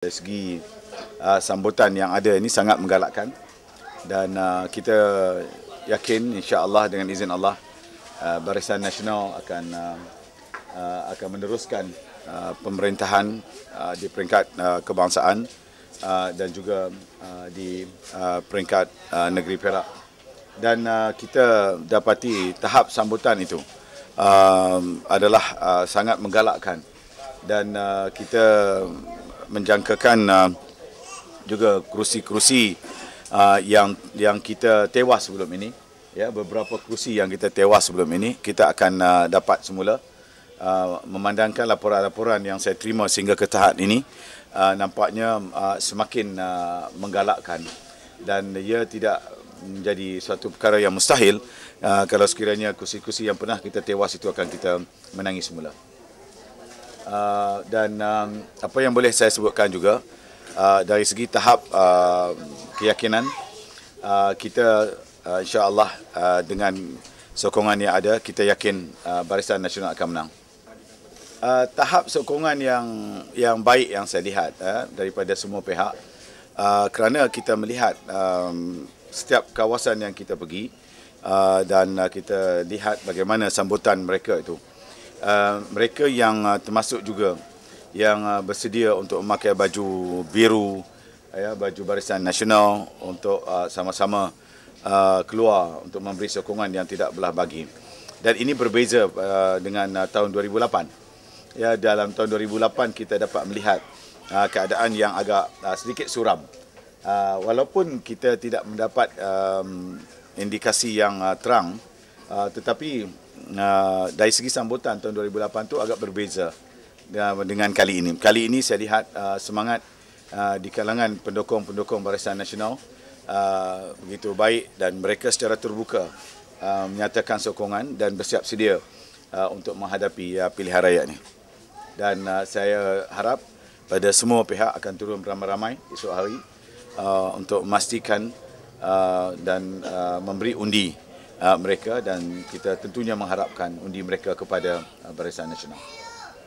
Dari segi sambutan yang ada ini sangat menggalakkan dan kita yakin insya-Allah dengan izin Allah Barisan Nasional akan meneruskan pemerintahan di peringkat kebangsaan dan juga di peringkat negeri Perak. Dan kita dapati tahap sambutan itu adalah sangat menggalakkan dan kita menjangkakan juga kerusi-kerusi yang kita tewas sebelum ini, ya, beberapa kerusi yang kita tewas sebelum ini kita akan dapat semula. Memandangkan laporan-laporan yang saya terima sehingga ke tahap ini nampaknya semakin menggalakkan dan ia tidak menjadi suatu perkara yang mustahil kalau sekiranya kerusi-kerusi yang pernah kita tewas itu akan kita menangi semula. Dan apa yang boleh saya sebutkan juga dari segi tahap keyakinan kita insya-Allah dengan sokongan yang ada kita yakin Barisan Nasional akan menang. Tahap sokongan yang baik yang saya lihat daripada semua pihak kerana kita melihat setiap kawasan yang kita pergi dan kita lihat bagaimana sambutan mereka itu. Mereka yang termasuk juga yang bersedia untuk memakai baju biru, ya, baju Barisan Nasional untuk sama-sama keluar untuk memberi sokongan yang tidak belah bagi. Dan ini berbeza dengan tahun 2008. Ya, dalam tahun 2008 kita dapat melihat keadaan yang agak sedikit suram. Walaupun kita tidak mendapat indikasi yang terang, tetapi dari segi sambutan tahun 2008 itu agak berbeza dengan kali ini. Kali ini saya lihat semangat di kalangan pendukung-pendukung Barisan Nasional begitu baik dan mereka secara terbuka menyatakan sokongan dan bersiap sedia untuk menghadapi pilihan raya ini. Dan saya harap pada semua pihak akan turun beramai-ramai esok hari untuk memastikan dan memberi undi mereka dan kita tentunya mengharapkan undi mereka kepada Barisan Nasional.